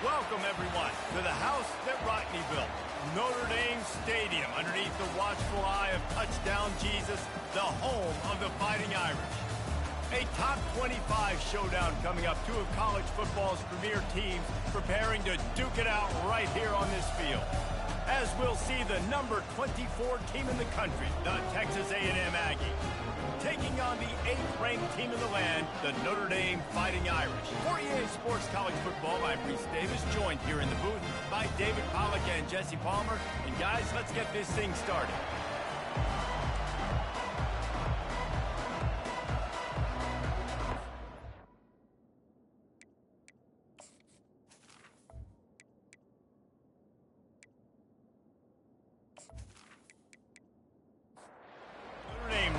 Welcome, everyone, to the house that Rockney built, Notre Dame Stadium, underneath the watchful eye of Touchdown Jesus, the home of the Fighting Irish. A top 25 showdown coming up, two of college football's premier teams preparing to duke it out right here on this field. As we'll see the number 24 team in the country, the Texas A&M Aggies, taking on the 8th-ranked team in the land, the Notre Dame Fighting Irish. For EA Sports College Football, I'm Reese Davis, joined here in the booth by David Pollack and Jesse Palmer. And guys, let's get this thing started.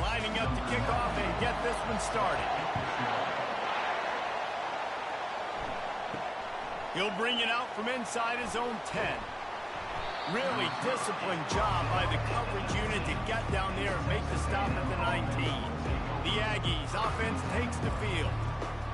Lining up to kick off and get this one started. He'll bring it out from inside his own 10. Really disciplined job by the coverage unit to get down there and make the stop at the 19. The Aggies offense takes the field.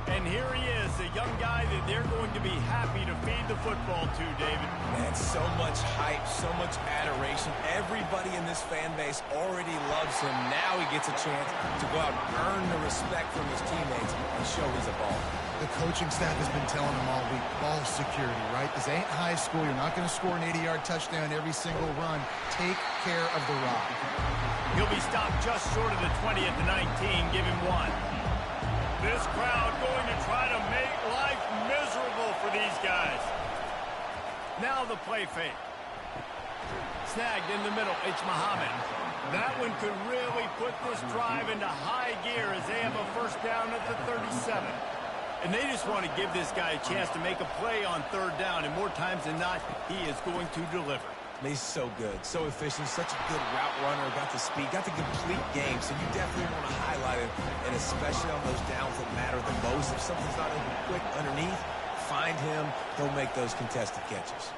And here he is, a young guy that they're going to be happy to feed the football to, David. Man, so much hype, so much adoration. Everybody in this fan base already loves him. Now he gets a chance to go out and earn the respect from his teammates and show he's a baller. The coaching staff has been telling him all week, ball security, right? This ain't high school. You're not going to score an 80-yard touchdown every single run. Take care of the rock. He'll be stopped just short of the 20 at the 19. Give him one. This crowd going to try to make life miserable for these guys. Now the play fake. Snagged in the middle. It's Muhammad. That one could really put this drive into high gear as they have a first down at the 37. And they just want to give this guy a chance to make a play on third down. And more times than not, he is going to deliver. He's so good, so efficient, such a good route runner, got the speed, got the complete game, so you definitely want to highlight him, and especially on those downs that matter the most. If something's not open quick underneath, find him, he'll make those contested catches.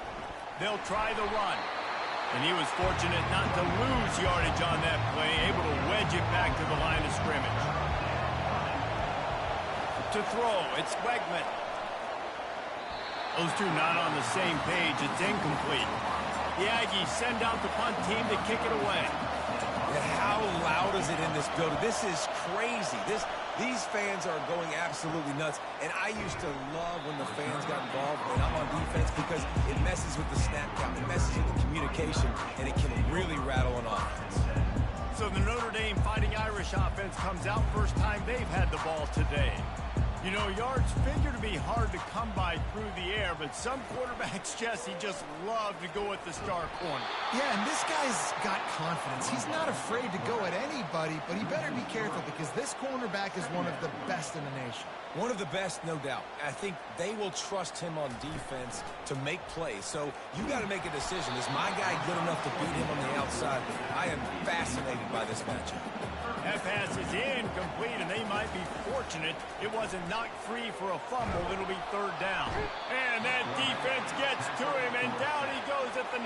They'll try the run, and he was fortunate not to lose yardage on that play, able to wedge it back to the line of scrimmage. To throw, it's Wegman. Those two not on the same page, it's incomplete. The Aggies send out the punt team to kick it away. And how loud is it in this building? This is crazy. These fans are going absolutely nuts. And I used to love when the fans got involved when I'm on defense because it messes with the snap count, it messes with the communication, and it can really rattle an offense. So the Notre Dame Fighting Irish offense comes out first time they've had the ball today. You know, yards figure to be hard to come by through the air, but some quarterbacks, Jesse, just love to go at the star corner. Yeah, and this guy's got confidence. He's not afraid to go at anybody, but he better be careful because this cornerback is one of the best in the nation. One of the best, no doubt. I think they will trust him on defense to make plays. So you got to make a decision. Is my guy good enough to beat him on the outside? I am fascinated by this matchup. That pass is incomplete, and they might be fortunate it wasn't knocked free for a fumble. It'll be third down. And that defense gets to him, and down he goes at the 9.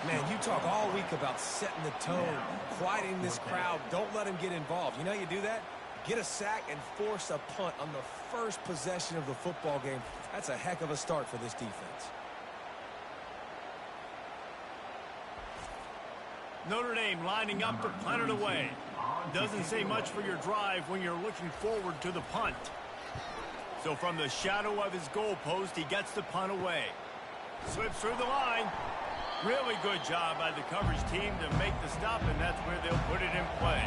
Man, you talk all week about setting the tone, quieting this crowd. Don't let him get involved. You know how you do that? Get a sack and force a punt on the first possession of the football game. That's a heck of a start for this defense. Notre Dame lining up to punt it away. Doesn't say much for your drive when you're looking forward to the punt. So from the shadow of his goalpost, he gets the punt away. Slips through the line. Really good job by the coverage team to make the stop, and that's where they'll put it in play.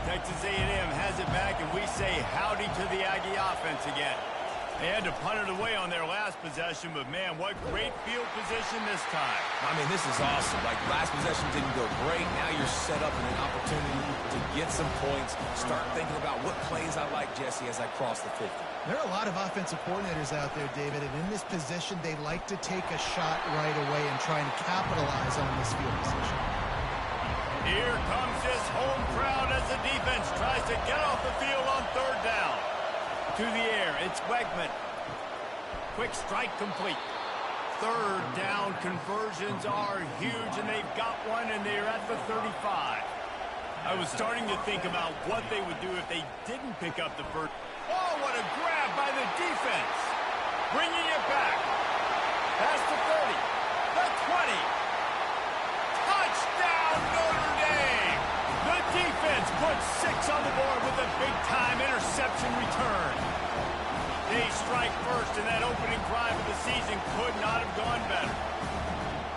Texas A&M has it back, and we say howdy to the Aggie offense again. They had to punt it away on their last possession, but, man, what great field position this time. I mean, this is awesome. Like, last possession didn't go great. Now you're set up in an opportunity to get some points. Start thinking about what plays I like, Jesse, as I cross the 50. There are a lot of offensive coordinators out there, David, and in this position, they like to take a shot right away and try and capitalize on this field position. Here comes this home crowd as the defense tries to get off the field on third down. To the air, it's Wegman. Quick strike complete. Third down conversions are huge, and they've got one, and they're at the 35. I was starting to think about what they would do if they didn't pick up the first. Oh, what a grab by the defense. Bringing it back. strike first, and that opening drive of the season could not have gone better.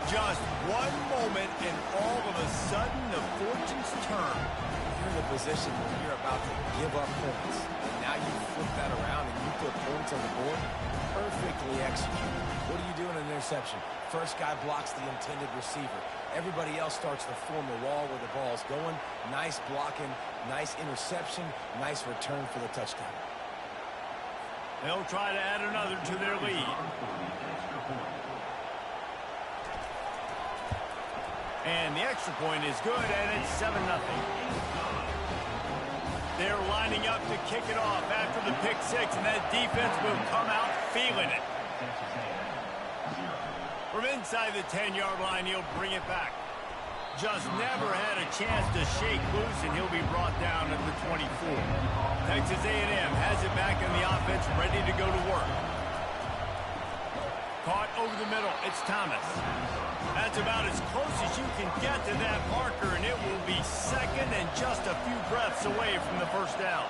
Just one moment, and all of a sudden, the fortunes turn. You're in a position where you're about to give up points. And now you flip that around and you put points on the board. Perfectly executed. What do you do in an interception? First guy blocks the intended receiver. Everybody else starts to form a wall where the ball's going. Nice blocking, nice interception, nice return for the touchdown. They'll try to add another to their lead. And the extra point is good, and it's 7-0. They're lining up to kick it off after the pick six, and that defense will come out feeling it. From inside the 10-yard line, he'll bring it back. Just never had a chance to shake loose, and he'll be brought down at the 24. Texas A&M has it back in the offense, ready to go to work. Caught over the middle. It's Thomas. That's about as close as you can get to that marker, and it will be second and just a few breaths away from the first down.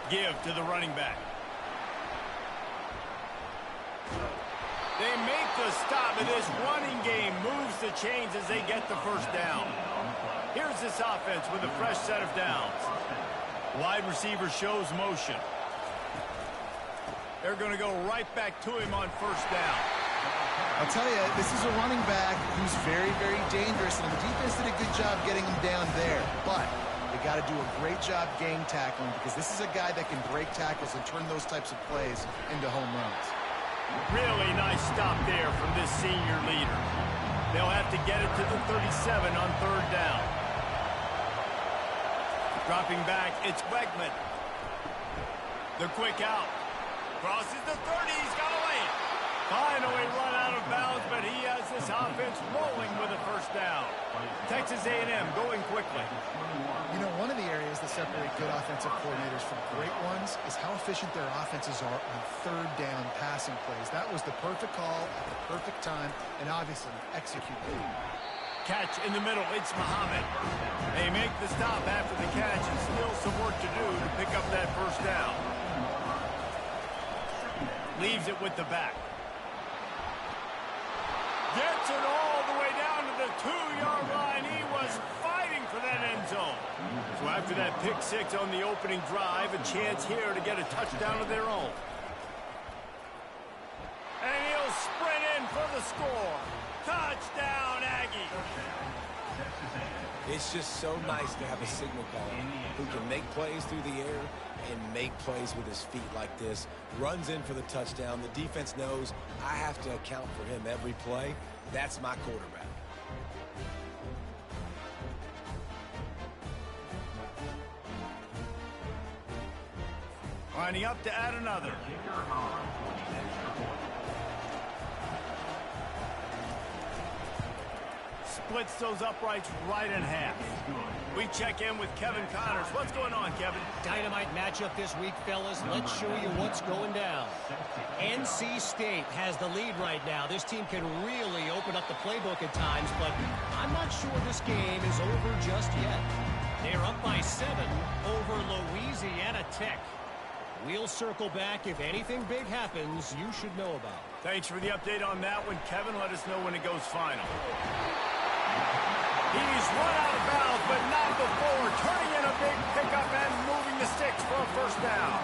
Give to the running back. They make the stop, and this running game moves the chains as they get the first down. Here's this offense with a fresh set of downs. Wide receiver shows motion. They're going to go right back to him on first down. I'll tell you, this is a running back who's very, very dangerous, and the defense did a good job getting him down there. But they got to do a great job game tackling, because this is a guy that can break tackles and turn those types of plays into home runs. Really nice stop there from this senior leader. They'll have to get it to the 37 on third down. Dropping back, it's Wegman. The quick out. Crosses the 30, he's got away. Finally run out of bounds, but he has this offense rolling with a first down. Texas A&M going quickly. You know, one of the areas that separate good offensive coordinators from great ones is how efficient their offenses are on third down passing plays. That was the perfect call at the perfect time, and obviously executed. Catch in the middle, it's Muhammad. They make the stop after the catch, and still some work to do to pick up that first down. Leaves it with the back. Gets it all the way down to the 2-yard line. He was fighting for that end zone. So after that pick six on the opening drive, a chance here to get a touchdown of their own. And he'll sprint in for the score. Touchdown, Aggie. It's just so nice to have a signal caller who can make plays through the air and make plays with his feet like this. Runs in for the touchdown. The defense knows I have to account for him every play. That's my quarterback. Lining up to add another. Splits those uprights right in half. We check in with Kevin Connors. What's going on, Kevin? Dynamite matchup this week, fellas. Let's show you what's going down. NC State has the lead right now. This team can really open up the playbook at times, but I'm not sure this game is over just yet. They're up by 7 over Louisiana Tech. We'll circle back. If anything big happens, you should know about it. Thanks for the update on that one, Kevin. Let us know when it goes final. He's run out of bounds, but not before turning in a big pickup and moving the sticks for a first down.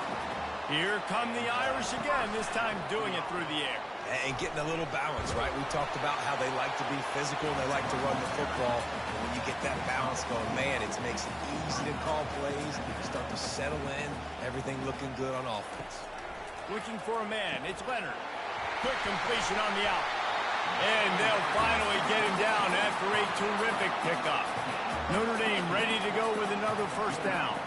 Here come the Irish again, this time doing it through the air. And getting a little balance, right? We talked about how they like to be physical and they like to run the football. And when you get that balance going, man, it makes it easy to call plays, start to settle in, everything looking good on offense. Looking for a man, it's Leonard. Quick completion on the out. And they'll finally get him down after a terrific pickup. Notre Dame ready to go with another first down.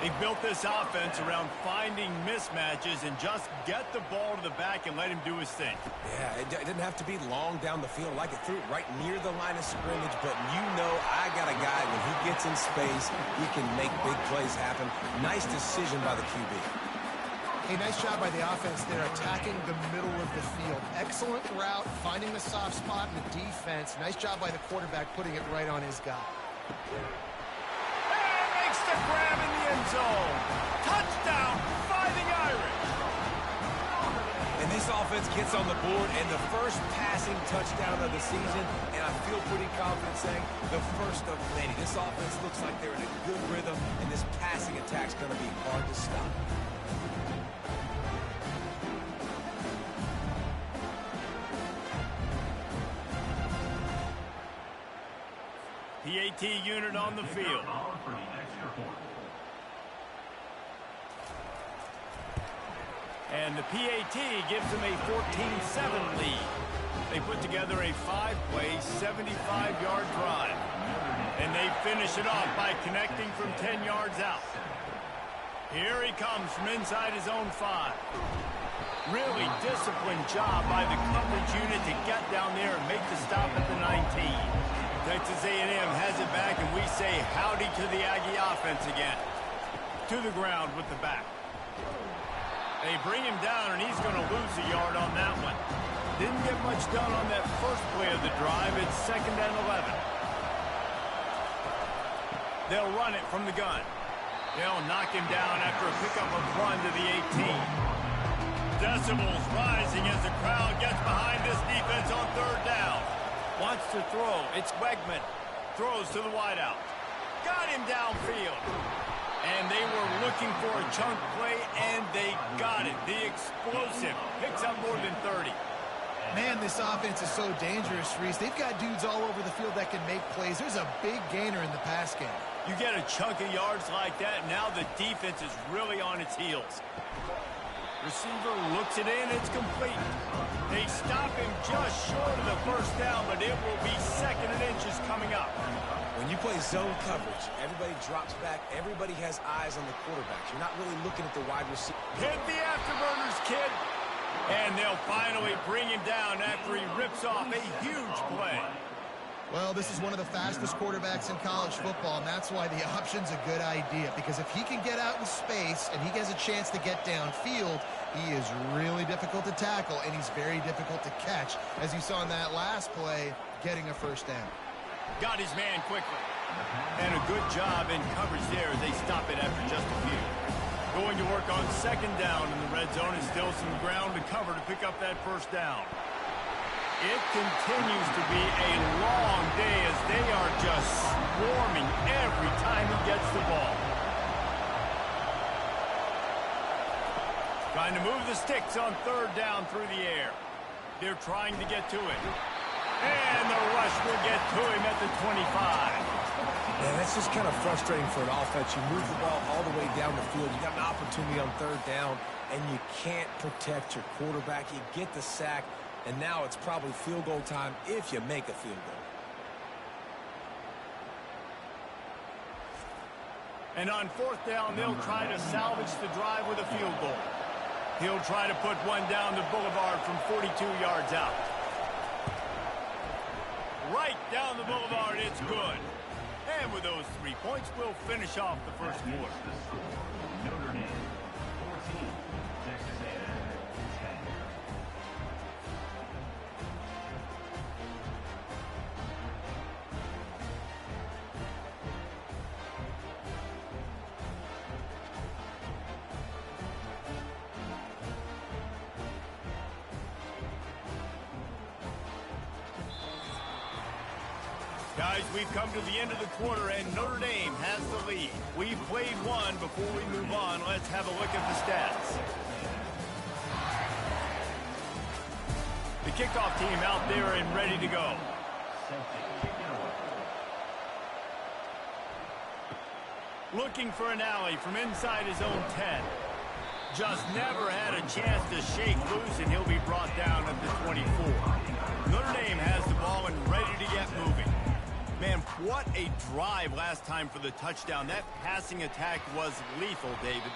They built this offense around finding mismatches and just get the ball to the back and let him do his thing. Yeah, it didn't have to be long down the field. Like it threw it right near the line of scrimmage, but you know I got a guy, when he gets in space, he can make big plays happen. Nice decision by the QB. Hey, nice job by the offense there, attacking the middle of the field. Excellent route, finding the soft spot in the defense. Nice job by the quarterback putting it right on his guy. And makes the grab in the end zone. Touchdown, Fighting Irish. offense gets on the board and the first passing touchdown of the season, and I feel pretty confident saying the first of many. This offense looks like they're in a good rhythm, and this passing attack's going to be hard to stop. PAT unit on the field. And the PAT gives them a 14-7 lead. They put together a 5-play, 75-yard drive. And they finish it off by connecting from 10 yards out. Here he comes from inside his own 5. Really disciplined job by the coverage unit to get down there and make the stop at the 19. Texas A&M has it back, and we say howdy to the Aggie offense again. To the ground with the back. They bring him down, and he's going to lose a yard on that one. Didn't get much done on that first play of the drive. It's 2nd and 11. They'll run it from the gun. They'll knock him down after a pickup of 1 to the 18. Decibels rising as the crowd gets behind this defense on 3rd down. Wants to throw. It's Wegman. Throws to the wideout. Got him downfield. And they were looking for a chunk play, and they got it. The explosive picks up more than 30. Man, this offense is so dangerous, Reese. They've got dudes all over the field that can make plays. There's a big gainer in the pass game. You get a chunk of yards like that, now the defense is really on its heels. Receiver looks it in, it's complete. They stop him just short of the first down, but it will be 2nd and inches coming up. When you play zone coverage, everybody drops back. Everybody has eyes on the quarterbacks. You're not really looking at the wide receiver. Hit the afterburners, kid. And they'll finally bring him down after he rips off a huge play. Well, this is one of the fastest quarterbacks in college football, and that's why the option's a good idea. Because if he can get out in space and he has a chance to get downfield, he is really difficult to tackle, and he's very difficult to catch. As you saw in that last play, getting a first down. Got his man quickly. And a good job in coverage there as they stop it after just a few. Going to work on 2nd down in the red zone, and still some ground to cover to pick up that first down. It continues to be a long day as they are just swarming every time he gets the ball. Trying to move the sticks on 3rd down through the air. They're trying to get to it. And the rush will get to him at the 25. Man, that's just kind of frustrating for an offense. You move the ball all the way down the field. You got an opportunity on 3rd down, and you can't protect your quarterback. You get the sack, and now it's probably field goal time if you make a field goal. And on 4th down, they'll try to salvage the drive with a field goal. He'll try to put one down the boulevard from 42 yards out. Right down the boulevard, it's good. And with those 3 points, we'll finish off the first quarter. Notre Dame, 14, Texas A&M, 10. Guys, we've come to the end of the quarter, and Notre Dame has the lead. We've played one. Before we move on, let's have a look at the stats. The kickoff team out there and ready to go. Looking for an alley from inside his own 10. Just never had a chance to shake loose, and he'll be brought down at the 24. Notre Dame has the ball and ready to get moving. Man, what a drive last time for the touchdown. That passing attack was lethal, David.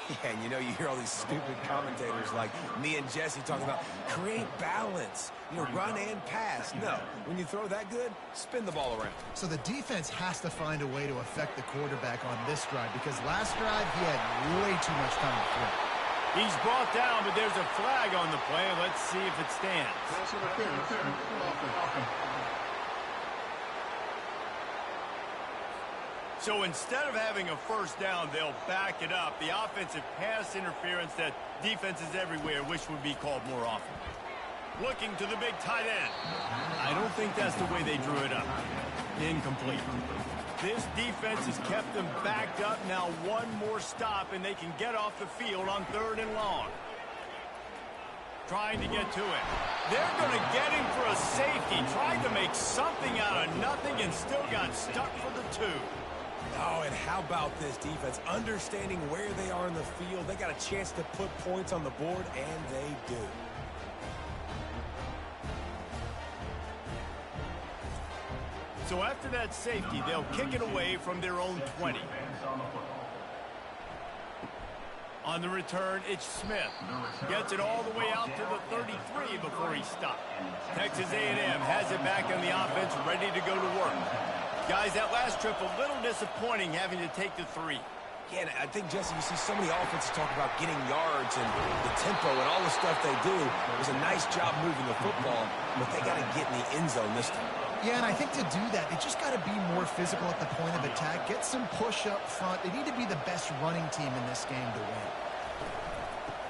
Yeah, and you know, you hear all these stupid commentators like me and Jesse talking about create balance, you know, run and pass. No, when you throw that good, spin the ball around. So the defense has to find a way to affect the quarterback on this drive, because last drive he had way too much time to throw. He's brought down, but there's a flag on the play. Let's see if it stands. So instead of having a first down, they'll back it up. The offensive pass interference that defenses everywhere wish would be called more often. Looking to the big tight end. I don't think that's the way they drew it up. Incomplete. This defense has kept them backed up. Now one more stop, and they can get off the field on 3rd and long. Trying to get to it. They're going to get him for a safety. Tried to make something out of nothing and still got stuck for the 2. Oh, and how about this defense? Understanding where they are in the field. They got a chance to put points on the board, and they do. So after that safety, they'll kick it away from their own 20. On the return, it's Smith. Gets it all the way out to the 33 before he stopped. Texas A&M has it back on the offense, ready to go to work. Guys, that last trip, a little disappointing having to take the 3. Yeah, and I think, Jesse, you see so many offenses talk about getting yards and the tempo and all the stuff they do. It was a nice job moving the football, but they got to get in the end zone this time. Yeah, and I think to do that, they just got to be more physical at the point of attack, get some push up front. They need to be the best running team in this game to win.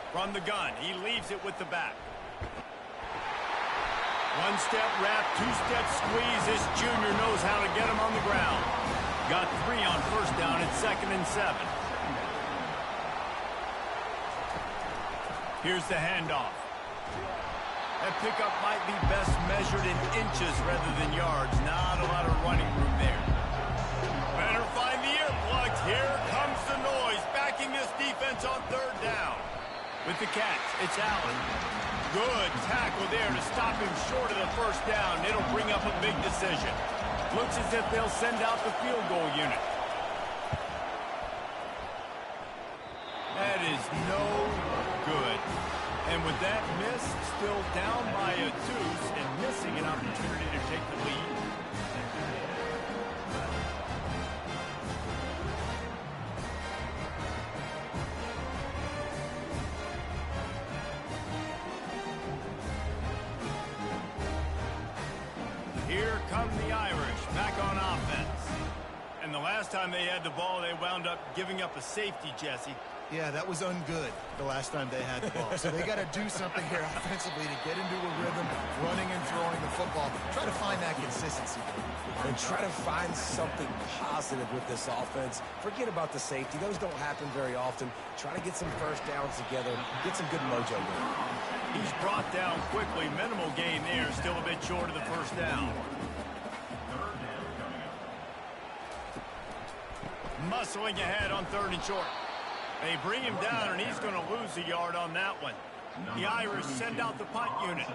From the gun, he leaves it with the back. One-step wrap, two-step squeeze. This junior knows how to get him on the ground. Got 3 on first down at 2nd and 7. Here's the handoff. That pickup might be best measured in inches rather than yards. Not a lot of running room there. Better find the earplugs. Here comes the noise, backing this defense on 3rd down. With the catch, it's Allen. Good tackle there to stop him short of the first down. It'll bring up a big decision. Looks as if they'll send out the field goal unit. That is no good. And with that miss, still down by a deuce and missing an opportunity to take the lead. Here come the Irish back on offense. And the last time they had the ball, they wound up giving up a safety, Jesse. Yeah, that was ungood the last time they had the ball. So they got to do something here offensively to get into a rhythm, running and throwing the football. Try to find that consistency. And try to find something positive with this offense. Forget about the safety. Those don't happen very often. Try to get some first downs together. Get some good mojo going. He's brought down quickly. Minimal gain there. Still a bit short of the first down. Muscling ahead on 3rd and short. They bring him down, and he's going to lose a yard on that one. The Irish send out the punt unit.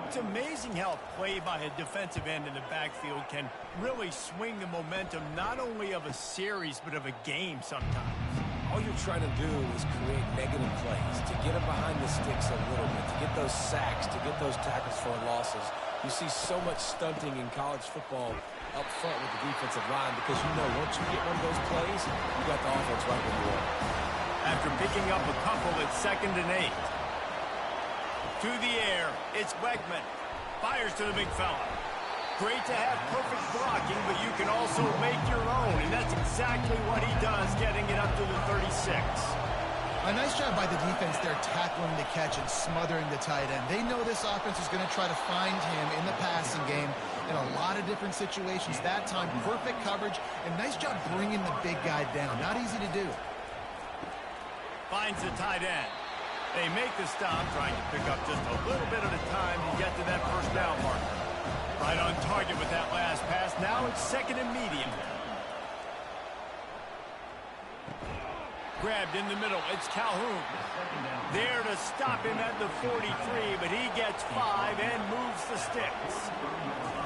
It's amazing how play by a defensive end in the backfield can really swing the momentum not only of a series but of a game sometimes. All you're trying to do is create negative plays, to get them behind the sticks a little bit, to get those sacks, to get those tackles for losses. You see so much stunting in college football up front with the defensive line because you know once you get one of those plays, you got the offense right where you are. After picking up a couple at 2nd and 8. To the air, it's Wegman. Fires to the big fella. Great to have perfect blocking, but you can also make your own, and that's exactly what he does, getting it up to the 36. A nice job by the defense there tackling the catch and smothering the tight end. They know this offense is going to try to find him in the passing game in a lot of different situations. That time, perfect coverage, and nice job bringing the big guy down. Not easy to do. Finds the tight end. They make the stop, trying to pick up just a little bit at a time to get to that first down marker. Right on target with that last pass. Now it's 2nd and medium. Grabbed in the middle. It's Calhoun. There to stop him at the 43, but he gets 5 and moves the sticks.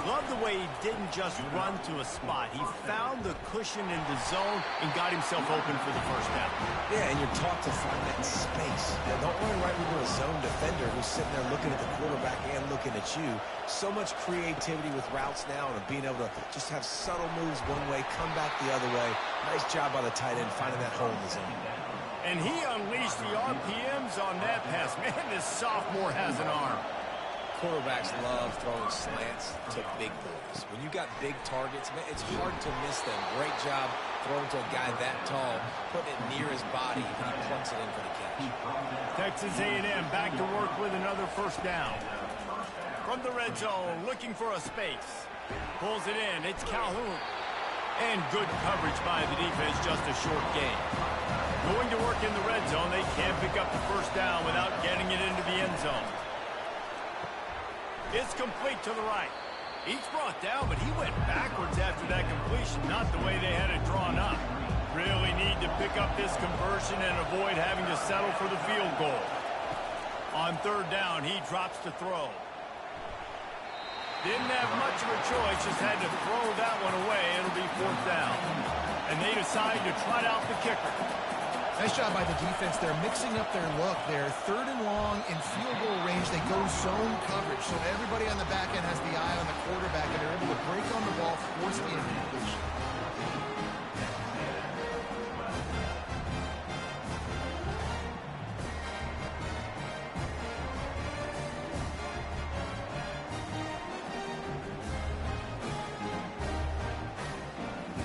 Love the way he didn't just run to a spot. He found the cushion in the zone and got himself open for the first down. Yeah, and you're taught to find that space. Now, don't run right into a zone defender who's sitting there looking at the quarterback and looking at you. So much creativity with routes now and being able to just have subtle moves one way, come back the other way. Nice job by the tight end finding that hole in the zone. And he unleashed the RPMs on that pass. Man, this sophomore has an arm. quarterbacks love throwing slants to big boys. When you got big targets, man, it's hard to miss them. Great job throwing to a guy that tall, putting it near his body, and he plunks it in for the catch. Texas A&M back to work with another first down. From the red zone, looking for a space. Pulls it in. It's Calhoun. And good coverage by the defense, just a short gain. Going to work in the red zone, they can't pick up the first down without getting it into the end zone. It's complete to the right. He's brought down, but he went backwards after that completion, not the way they had it drawn up. Really need to pick up this conversion and avoid having to settle for the field goal. On third down, he drops to throw. Didn't have much of a choice, just had to throw that one away. It'll be fourth down. And they decide to trot out the kicker. Nice job by the defense. They're mixing up their look. They're third and long in field goal range. They go zone coverage. So everybody on the back end has the eye on the quarterback, and they're able to break on the ball, force the incompletion.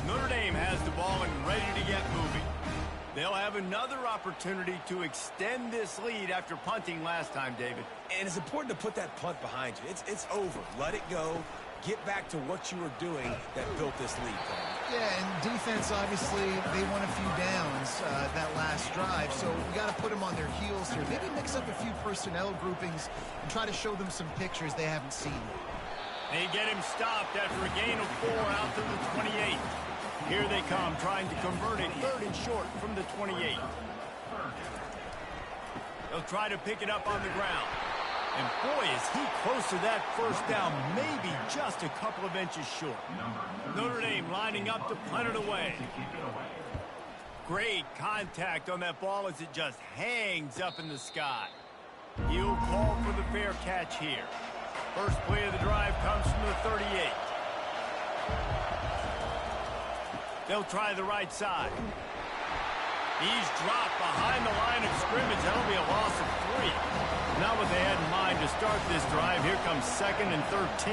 Notre Dame has the ball and ready to get moving. They'll have another opportunity to extend this lead after punting last time, David. And it's important to put that punt behind you. It's over. Let it go. Get back to what you were doing that built this lead, Coleman. Yeah, and defense, obviously, they won a few downs that last drive, so we got to put them on their heels here. Maybe mix up a few personnel groupings and try to show them some pictures they haven't seen yet. They get him stopped after a gain of 4 out to the 28. Here they come, trying to convert it third and short from the 28. They'll try to pick it up on the ground. And boy, is he close to that first down, maybe just a couple of inches short. Notre Dame lining up to punt it away. Great contact on that ball as it just hangs up in the sky. He'll call for the fair catch here. First play of the drive comes from the 38. They'll try the right side. He's dropped behind the line of scrimmage. That'll be a loss of 3. Not what they had in mind to start this drive. Here comes 2nd and 13.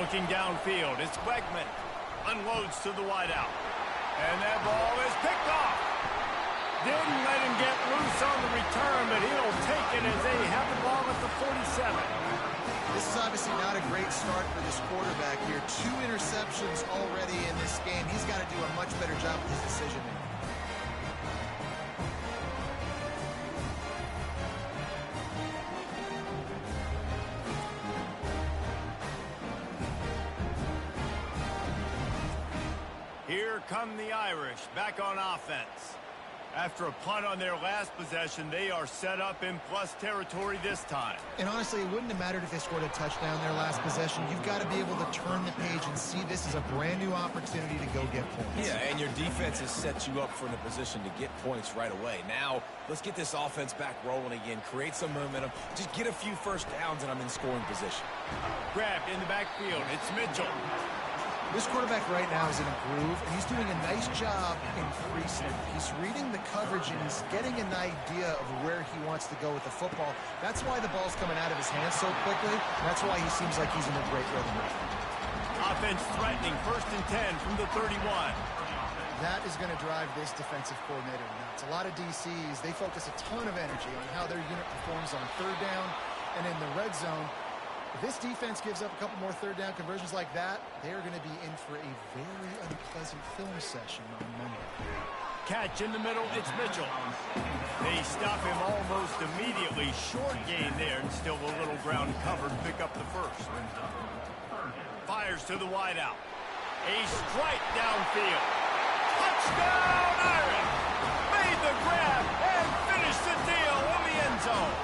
Looking downfield, it's Wegman. Unloads to the wideout. And that ball is picked off. Didn't let him get loose on the return, but he'll take it as they have the ball at the 47. This is obviously not a great start for this quarterback here. 2 interceptions already in this game. He's got to do a much better job with his decision-making. Here come the Irish, back on offense. After a punt on their last possession, they are set up in plus territory this time. And honestly, it wouldn't have mattered if they scored a touchdown their last possession. You've got to be able to turn the page and see this as a brand new opportunity to go get points. Yeah, and your defense has set you up for the position to get points right away. Now, let's get this offense back rolling again, create some momentum, just get a few first downs, and I'm in scoring position. Grabbed in the backfield, it's Mitchell. This quarterback right now is in a groove, and he's doing a nice job increasing. He's reading the coverage, and he's getting an idea of where he wants to go with the football. That's why the ball's coming out of his hands so quickly. That's why he seems like he's in a great rhythm. Offense threatening, 1st and 10 from the 31. That is going to drive this defensive coordinator nuts. A lot of DCs, they focus a ton of energy on how their unit performs on third down and in the red zone. If this defense gives up a couple more third down conversions like that, they are going to be in for a very unpleasant film session on Monday. Catch in the middle, it's Mitchell. They stop him almost immediately. Short gain there, and still a little ground covered. Pick up the first. Fires to the wideout. A strike downfield. Touchdown, Irish! Made the grab and finished the deal in the end zone.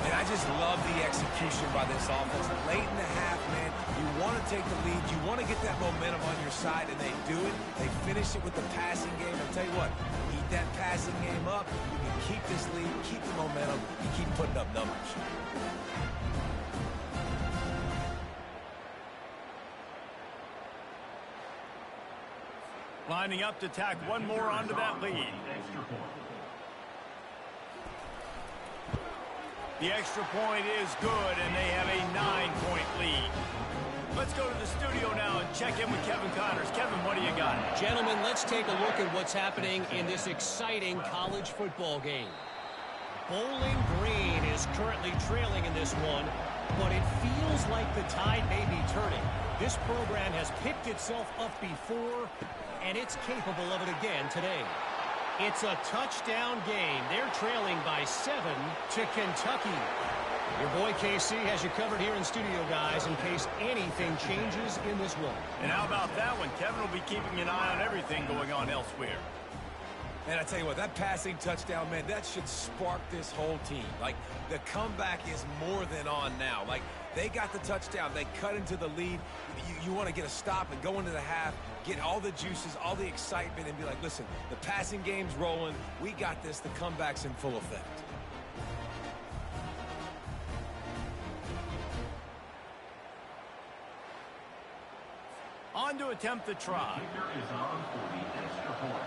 And I just love the execution by this offense. Late in the half, man, you want to take the lead. You want to get that momentum on your side, and they do it. They finish it with the passing game. I'll tell you what, keep that passing game up. You can keep this lead, keep the momentum, and keep putting up numbers. Lining up to tack one more onto that lead. The extra point is good, and they have a 9-point lead. Let's go to the studio now and check in with Kevin Connors. Kevin, what do you got? Gentlemen, let's take a look at what's happening in this exciting college football game. Bowling Green is currently trailing in this one, but it feels like the tide may be turning. This program has picked itself up before, and it's capable of it again today. It's a touchdown game. They're trailing by 7 to Kentucky. Your boy KC has you covered here in studio, guys, in case anything changes in this one. And how about that one? Kevin will be keeping an eye on everything going on elsewhere. And I tell you what, that passing touchdown, man, that should spark this whole team. Like, the comeback is more than on now. Like, they got the touchdown. They cut into the lead. You want to get a stop and go into the half, get all the juices, all the excitement, and be like, listen, the passing game's rolling. We got this. The comeback's in full effect. On to attempt the try. Kicker is on for the extra point.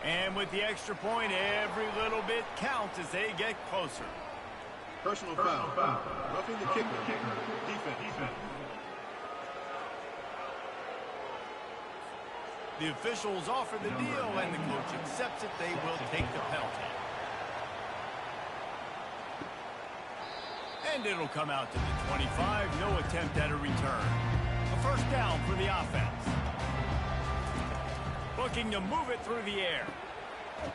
And with the extra point, every little bit counts as they get closer. Personal foul. Roughing the kicker. Defense. The officials offer the deal, and the coach accepts it. They will take the penalty. And it'll come out to the 25. No attempt at a return. A first down for the offense. Looking to move it through the air.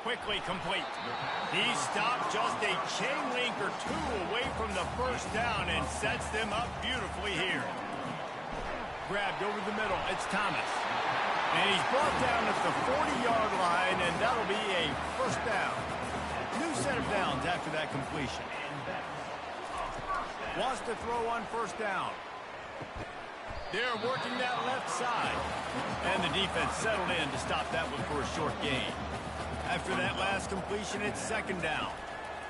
Quickly complete. He stopped just a chain link or two away from the first down and sets them up beautifully here. Grabbed over the middle. It's Thomas. And he's brought down at the 40-yard line, and that'll be a first down. New set of downs after that completion. Wants to throw on first down. They're working that left side. And the defense settled in to stop that one for a short gain. After that last completion, it's second down.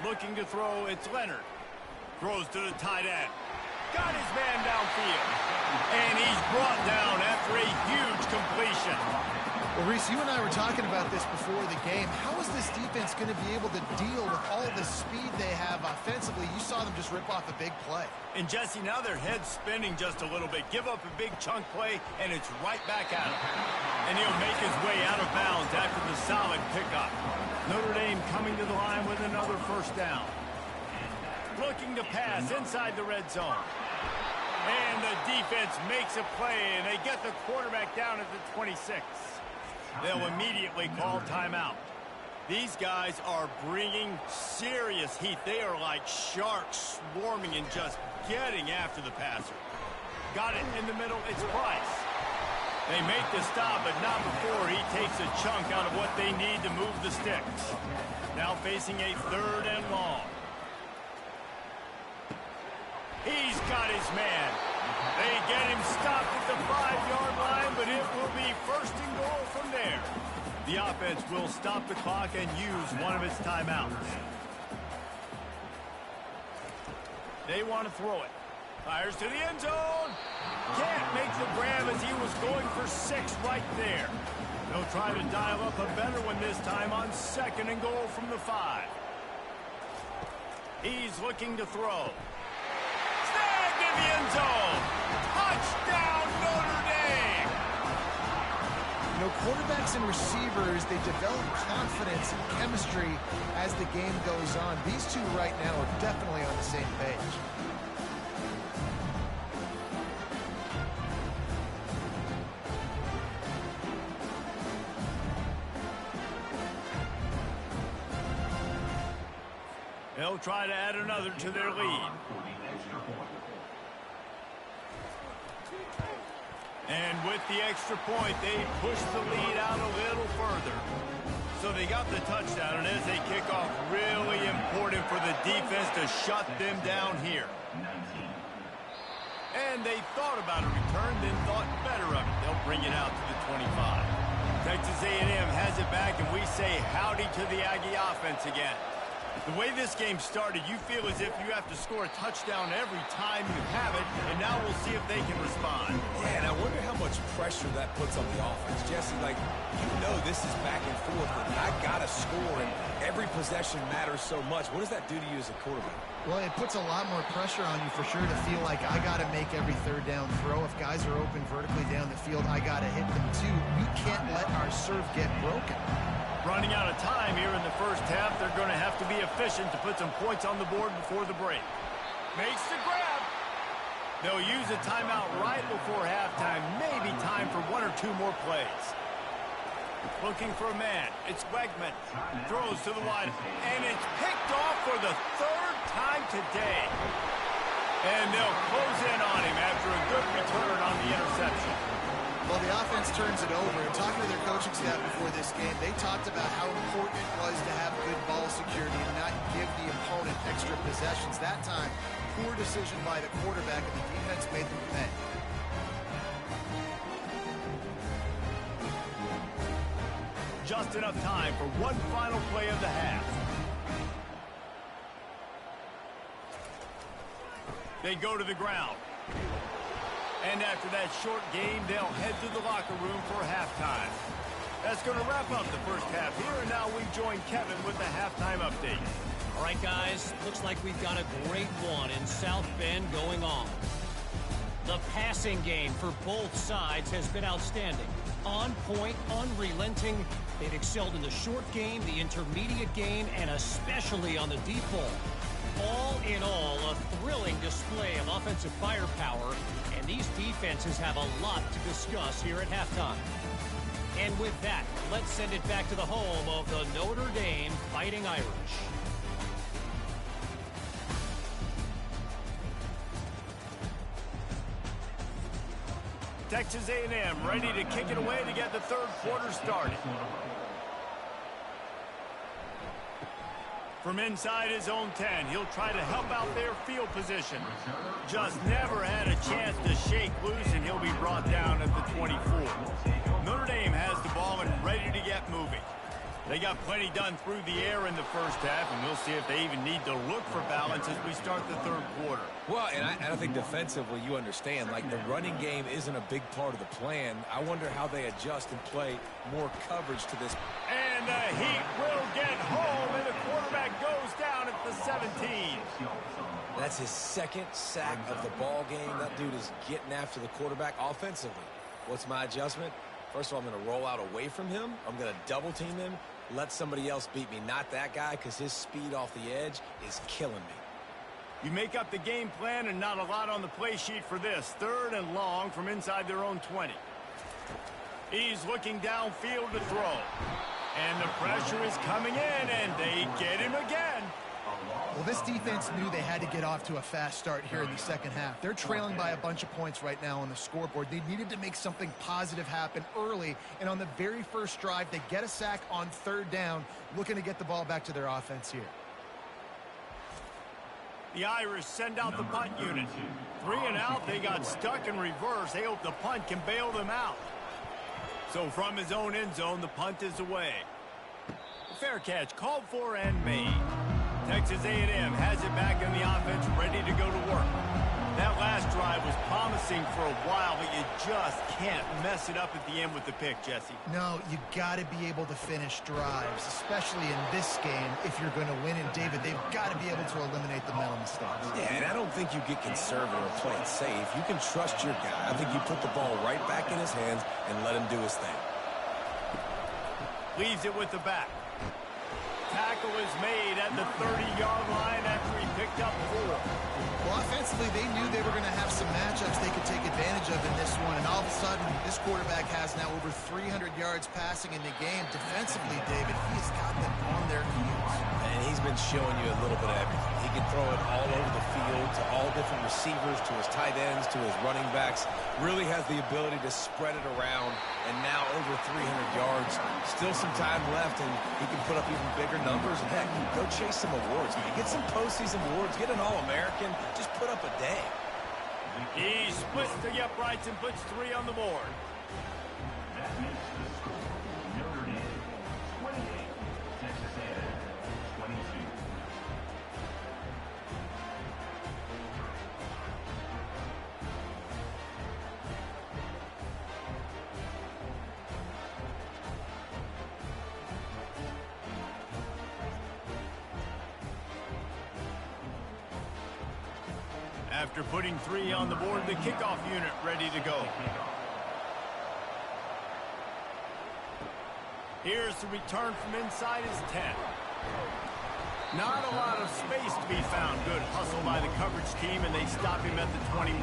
Looking to throw, it's Leonard. Throws to the tight end. Got his man downfield. And he's brought down after a huge completion. Well, Reese, you and I were talking about this before the game. How is this defense going to be able to deal with all the speed they have offensively? You saw them just rip off a big play. And Jesse, now their head's spinning just a little bit. Give up a big chunk play, and it's right back at him. And he'll make his way out of bounds after the solid pickup. Notre Dame coming to the line with another first down. Looking to pass inside the red zone. And the defense makes a play, and they get the quarterback down at the 26. They'll immediately call timeout. These guys are bringing serious heat. They are like sharks swarming and just getting after the passer. Got it in the middle. It's Price. They make the stop, but not before he takes a chunk out of what they need to move the sticks. Now facing a third and long. He's got his man. They get him stopped at the 5-yard line, but it will be first and goal from there. The offense will stop the clock and use one of its timeouts. They want to throw it. Fires to the end zone. Can't make the grab as he was going for 6 right there. They'll try to dial up a better one this time on second and goal from the 5. He's looking to throw. Snagged in the end zone. Touchdown, Notre Dame! You know, quarterbacks and receivers, they develop confidence and chemistry as the game goes on. These two right now are definitely on the same page. They'll try to add another to their lead. And with the extra point, they push the lead out a little further. So they got the touchdown, and as they kick off, really important for the defense to shut them down here. And they thought about a return, then thought better of it. They'll bring it out to the 25. Texas A&M has it back, and we say howdy to the Aggie offense again. The way this game started, you feel as if you have to score a touchdown every time you have it, and now we'll see if they can respond. Yeah, and I wonder how much pressure that puts on the offense. Jesse, like, you know this is back and forth, but I got to to score, and every possession matters so much. What does that do to you as a quarterback? Well, it puts a lot more pressure on you for sure to feel like I got to make every third down throw. If guys are open vertically down the field, I got to hit them too. We can't let our serve get broken. Running out of time here in the first half, they're going to have to be efficient to put some points on the board before the break. Makes the grab. They'll use a timeout right before halftime. Maybe time for one or two more plays. Looking for a man. It's Wegman. Throws to the wide. And it's picked off for the third time today. And they'll close in on him after a good return on the interception. Well, the offense turns it over. And talking to their coaching staff before this game, they talked about how important it was to have good ball security and not give the opponent extra possessions. That time, poor decision by the quarterback, and the defense made them pay. Just enough time for one final play of the half. They go to the ground. And after that short game, they'll head to the locker room for halftime. That's going to wrap up the first half here, and now we join Kevin with the halftime update. All right, guys, looks like we've got a great one in South Bend going on. The passing game for both sides has been outstanding. On point, unrelenting. They've excelled in the short game, the intermediate game, and especially on the deep ball. All in all, a thrilling display of offensive firepower, and these defenses have a lot to discuss here at halftime. And with that, let's send it back to the home of the Notre Dame Fighting Irish. Texas A&M ready to kick it away to get the third quarter started. From inside his own 10, he'll try to help out their field position. Just never had a chance to shake loose, and he'll be brought down at the 24. Notre Dame has the ball and ready to get moving. They got plenty done through the air in the first half, and we'll see if they even need to look for balance as we start the third quarter. Well, and I think defensively, you understand, like the running game isn't a big part of the plan. I wonder how they adjust and play more coverage to this. And the Heat will get home, and the quarterback goes down at the 17. That's his second sack of the ball game. That dude is getting after the quarterback offensively. What's my adjustment? First of all, I'm going to roll out away from him. I'm going to double team him. Let somebody else beat me, not that guy, because his speed off the edge is killing me. You make up the game plan and not a lot on the play sheet for this. Third and long from inside their own 20. He's looking downfield to throw. And the pressure is coming in, and they get him again. Well, this defense knew they had to get off to a fast start here in the second half. They're trailing by a bunch of points right now on the scoreboard. They needed to make something positive happen early, and on the very first drive, they get a sack on third down, looking to get the ball back to their offense here. The Irish send out the punt unit. 3 and out, they got stuck in reverse. They hope the punt can bail them out. So from his own end zone, the punt is away. Fair catch called for and made. Texas A&M has it back in the offense, ready to go to work. That last drive was promising for a while, but you just can't mess it up at the end with the pick, Jesse. No, you got to be able to finish drives, especially in this game if you're going to win. And, David, they've got to be able to eliminate the mental mistakes. Yeah, and I don't think you get conservative or play it safe. You can trust your guy. I think you put the ball right back in his hands and let him do his thing. Leaves it with the back. Tackle is made at the 30-yard line after he picked up 4. Well, offensively, they knew they were going to have some matchups they could take advantage of in this one. And all of a sudden, this quarterback has now over 300 yards passing in the game. Defensively, David, he's got them on their heels. And he's been showing you a little bit of everything. He can throw it all over the field to all different receivers, to his tight ends, to his running backs. Really has the ability to spread it around, and now over 300 yards. Still some time left, and he can put up even bigger numbers. And heck, go chase some awards, man. Get some postseason awards. Get an All-American. Just put up a day. He splits the uprights and puts 3 on the board. That makes the score Notre Dame 28, Texas A&M 22. After putting 3 on the board, the kickoff unit ready to go. Here's the return from inside his 10. Not a lot of space to be found. Good hustle by the coverage team, and they stop him at the 21.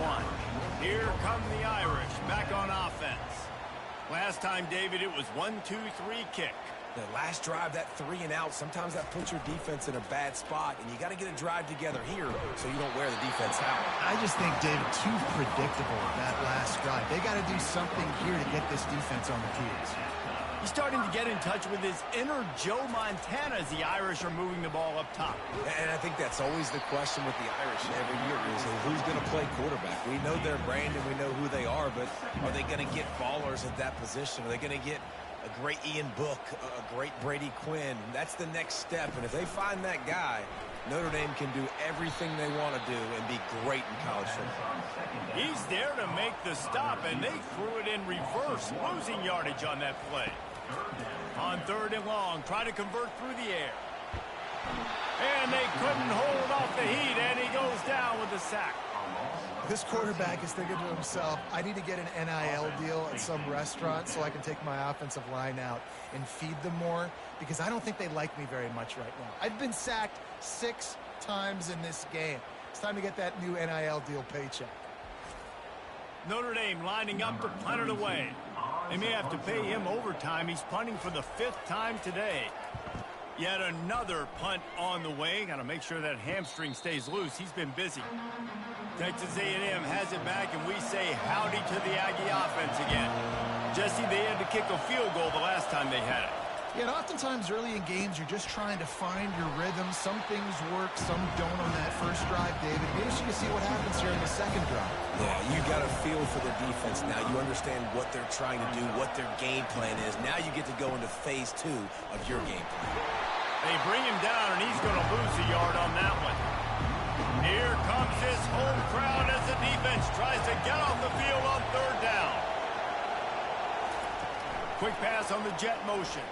Here come the Irish, back on offense. Last time, David, it was 1-2-3 kick. The last drive, that 3 and out, sometimes that puts your defense in a bad spot, and you got to get a drive together here so you don't wear the defense out. I just think, David, too predictable that last drive. They got to do something here to get this defense on the heels. He's starting to get in touch with his inner Joe Montana as the Irish are moving the ball up top. And I think that's always the question with the Irish every year is who's going to play quarterback. We know their brand and we know who they are, but are they going to get ballers at that position? Are they going to get a great Ian Book, a great Brady Quinn? That's the next step, and if they find that guy, Notre Dame can do everything they want to do and be great in college football. He's there to make the stop, and they threw it in reverse, losing yardage on that play. On 3rd and long, try to convert through the air. And they couldn't hold off the heat, and he goes down with a sack. This quarterback is thinking to himself, I need to get an NIL deal at some restaurant so I can take my offensive line out and feed them more, because I don't think they like me very much right now. I've been sacked 6 times in this game. It's time to get that new NIL deal paycheck. Notre Dame lining up to punt it away. They may have to pay him overtime. He's punting for the 5th time today. Yet another punt on the way. Got to make sure that hamstring stays loose. He's been busy. Texas A&M has it back, and we say howdy to the Aggie offense again. Jesse, they had to kick a field goal the last time they had it. Yeah, and oftentimes early in games, you're just trying to find your rhythm. Some things work, some don't on that first drive, David. Maybe you can see what happens here in the second drive. Yeah, you got a feel for the defense now. You understand what they're trying to do, what their game plan is. Now you get to go into phase 2 of your game plan. They bring him down, and he's going to lose a yard on that one. Here comes his home crowd as the defense tries to get off the field on 3rd down. Quick pass on the jet motion.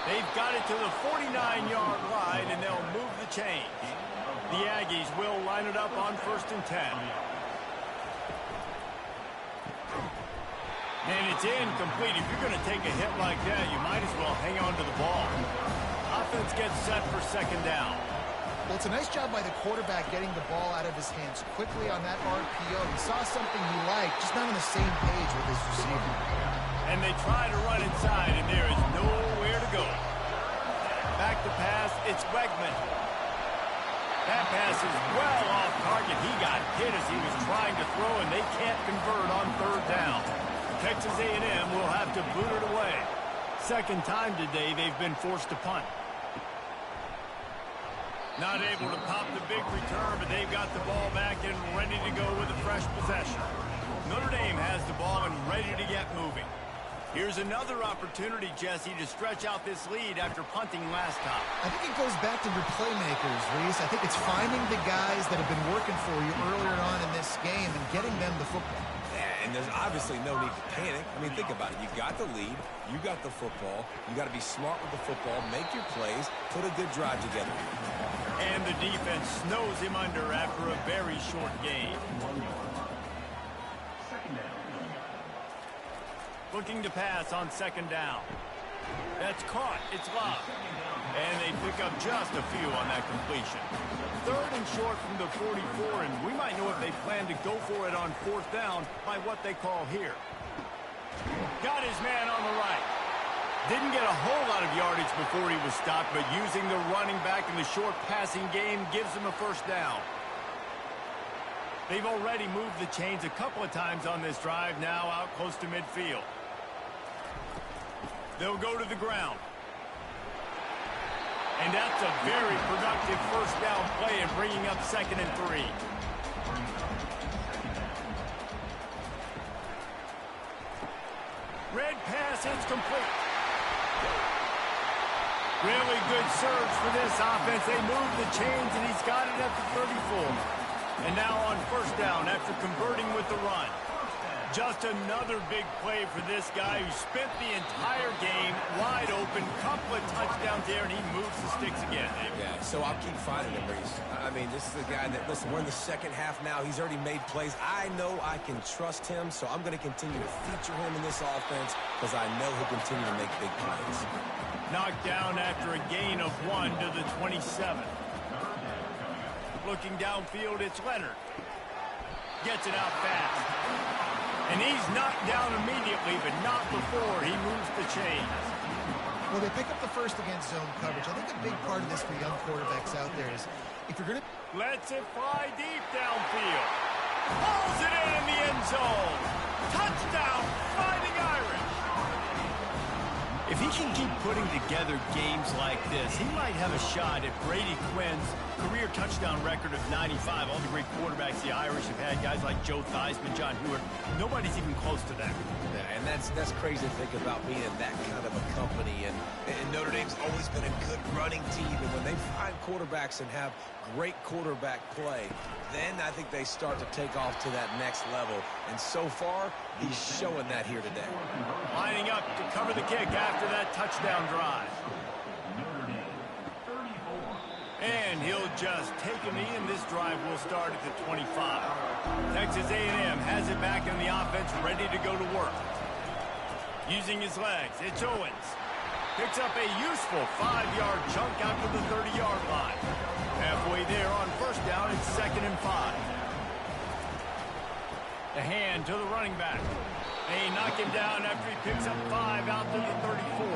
They've got it to the 49-yard line, and they'll move the chains. The Aggies will line it up on 1st and 10. And it's incomplete. If you're going to take a hit like that, you might as well hang on to the ball. Offense gets set for 2nd down. Well, it's a nice job by the quarterback getting the ball out of his hands quickly on that RPO. He saw something he liked, just not on the same page with his receiver. And they try to run inside, and there is nowhere to go. Back to pass, it's Wegman. That pass is well off target. He got hit as he was trying to throw, and they can't convert on 3rd down. Texas A&M will have to boot it away. 2nd time today they've been forced to punt. Not able to pop the big return, but they've got the ball back and ready to go with a fresh possession. Notre Dame has the ball and ready to get moving. Here's another opportunity, Jesse, to stretch out this lead after punting last time. I think it goes back to your playmakers, Reese. I think it's finding the guys that have been working for you earlier on in this game and getting them the football. And there's obviously no need to panic. I mean, think about it. You got the lead. You got the football. You got to be smart with the football. Make your plays. Put a good drive together. And the defense snows him under after a very short game. Looking to pass on 2nd down. That's caught. It's Love. And they pick up just a few on that completion. 3rd and short from the 44, and we might know if they plan to go for it on 4th down by what they call here. Got his man on the right. Didn't get a whole lot of yardage before he was stopped, but using the running back in the short passing game gives him a 1st down. They've already moved the chains a couple of times on this drive, now out close to midfield. They'll go to the ground. And that's a very productive 1st down play and bringing up 2nd and 3. Red pass, it's complete. Really good surge for this offense. They move the chains, and he's got it at the 34. And now on 1st down after converting with the run. Just another big play for this guy who spent the entire game wide open. Couple of touchdowns there, and he moves the sticks again. Yeah, so I'll keep finding him, Reese. I mean, this is a guy that, listen, we're in the second half now. He's already made plays. I know I can trust him, so I'm going to continue to feature him in this offense because I know he'll continue to make big plays. Knocked down after a gain of 1 to the 27. Looking downfield, it's Leonard. Gets it out fast. And he's knocked down immediately, but not before he moves the chains. Well, they pick up the first against zone coverage. I think a big part of this for young quarterbacks out there is if you're going to... Lets it fly deep downfield. Pulls it in the end zone. Touchdown, Fighting Irish. If he can keep putting together games like this, he might have a shot at Brady Quinn's career touchdown record of 95. All the great quarterbacks the Irish have had, guys like Joe Theismann, John Hewitt. Nobody's even close to that. Yeah, and that's crazy to think about being in that kind of a company. And Notre Dame's always been a good running team. And when they find quarterbacks and have great quarterback play, then I think they start to take off to that next level. And so far, he's showing that here today. Lining up to cover the kick after that touchdown drive. And he'll just take a knee, and this drive will start at the 25. Texas A&M has it back in the offense, ready to go to work. Using his legs, it's Owens. Picks up a useful 5-yard chunk out to the 30-yard line. Halfway there on first down, it's 2nd and 5. The hand to the running back. They knock him down after he picks up 5 out to the 34.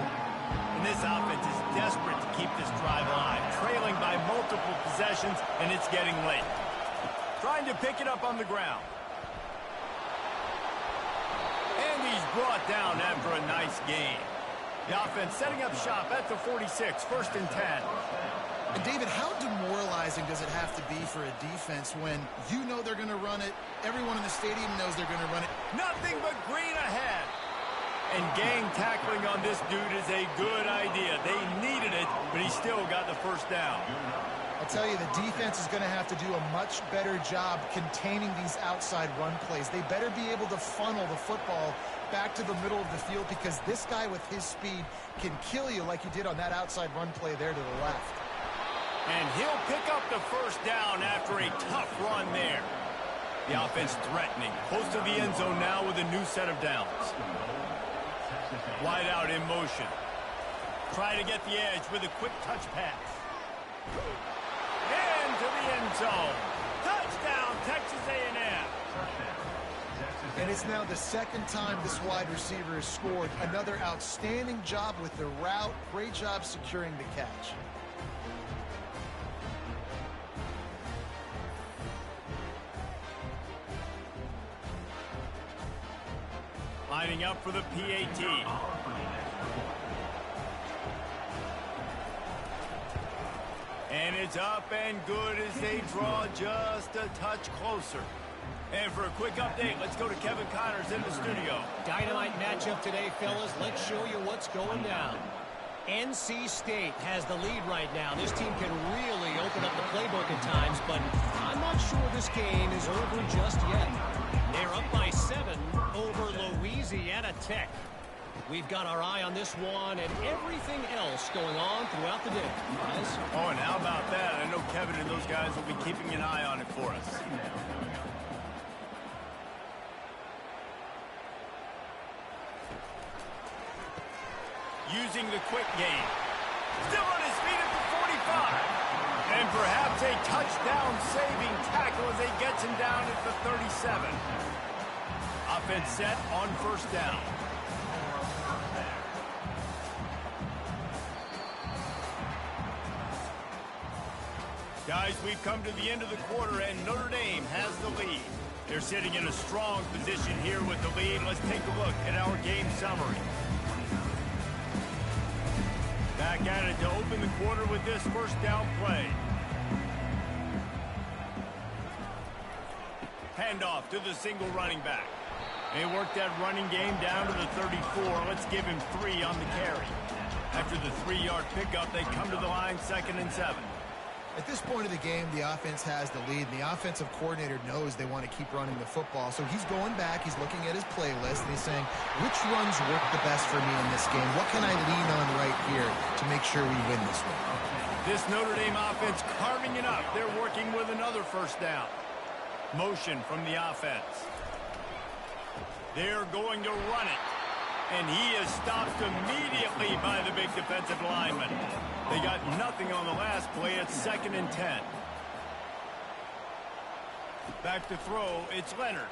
And this offense is desperate to keep this drive alive, trailing by multiple possessions, and it's getting late. Trying to pick it up on the ground. And he's brought down after a nice gain. The offense setting up shop at the 46, 1st and 10. And David, how demoralizing does it have to be for a defense when you know they're going to run it, everyone in the stadium knows they're going to run it? Nothing but green ahead. And gang tackling on this dude is a good idea. They needed it, but he still got the first down. I'll tell you, the defense is going to have to do a much better job containing these outside run plays. They better be able to funnel the football back to the middle of the field because this guy with his speed can kill you like he did on that outside run play there to the left. And he'll pick up the first down after a tough run there. The offense threatening, close to the end zone now with a new set of downs. Wide out in motion. Try to get the edge with a quick touch pass. Into the end zone. Touchdown, Texas A&M. And it's now the 2nd time this wide receiver has scored. Another outstanding job with the route. Great job securing the catch. Lining up for the PAT. And it's up and good as they draw just a touch closer. And for a quick update, let's go to Kevin Connors in the studio. Dynamite matchup today, fellas. Let's show you what's going down. NC State has the lead right now. This team can really open up the playbook at times, but I'm not sure this game is over just yet. They're up by 7 over Louisiana Tech. We've got our eye on this one and everything else going on throughout the day. Guys? Oh, and how about that? I know Kevin and those guys will be keeping an eye on it for us. Using the quick game. Still on his feet at the 45. And perhaps a touchdown-saving tackle as he gets him down at the 37. Offense set on first down. Guys, we've come to the end of the quarter, and Notre Dame has the lead. They're sitting in a strong position here with the lead. Let's take a look at our game summary. Back at it to open the quarter with this first down play. Handoff to the single running back. They work that running game down to the 34. Let's give him 3 on the carry. After the 3-yard pickup, they come to the line 2nd and 7. At this point of the game, the offense has the lead, and the offensive coordinator knows they want to keep running the football. So he's going back, he's looking at his playlist, and he's saying, which runs work the best for me in this game? What can I lean on right here to make sure we win this one? This Notre Dame offense carving it up. They're working with another first down. Motion from the offense. They're going to run it. And he is stopped immediately by the big defensive lineman. They got nothing on the last play. It's 2nd and 10. Back to throw. It's Leonard.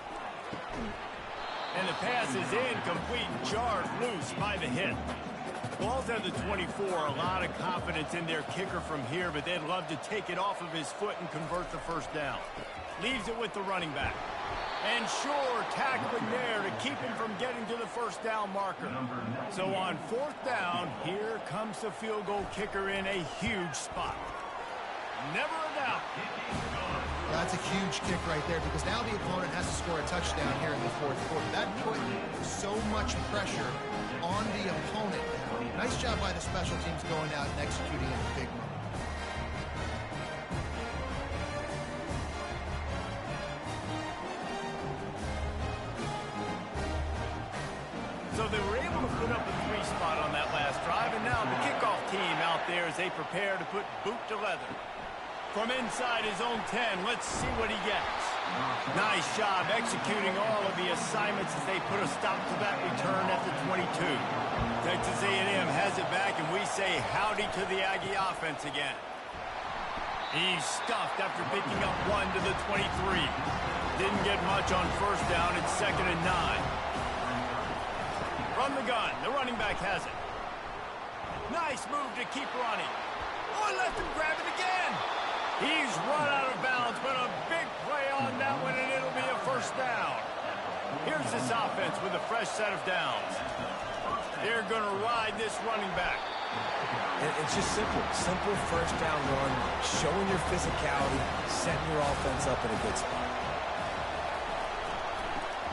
And the pass is incomplete. Jarred loose by the hit. Ball's at the 24. A lot of confidence in their kicker from here, but they'd love to take it off of his foot and convert the first down. Leaves it with the running back. And sure, tackling there to keep him from getting to the first down marker. So on 4th down, here comes the field goal kicker in a huge spot. Never a doubt. Well, that's a huge kick right there because now the opponent has to score a touchdown here in the 4th quarter. That put so much pressure on the opponent now. Nice job by the special teams going out and executing in a big moment. So they were able to put up a 3 spot on that last drive, and now the kickoff team out there as they prepare to put boot to leather. From inside his own 10, let's see what he gets. Nice job executing all of the assignments as they put a stop to that return at the 22. Texas A&M has it back, and we say howdy to the Aggie offense again. He's stuffed after picking up 1 to the 23. Didn't get much on first down. It's 2nd and 9. From the gun, the running back has it. Nice move to keep running. Oh, let him grab it again. He's run out of bounds, but a big play on that one, and it'll be a first down. Here's this offense with a fresh set of downs. They're going to ride this running back. It's just simple. Simple first down run, showing your physicality, setting your offense up in a good spot.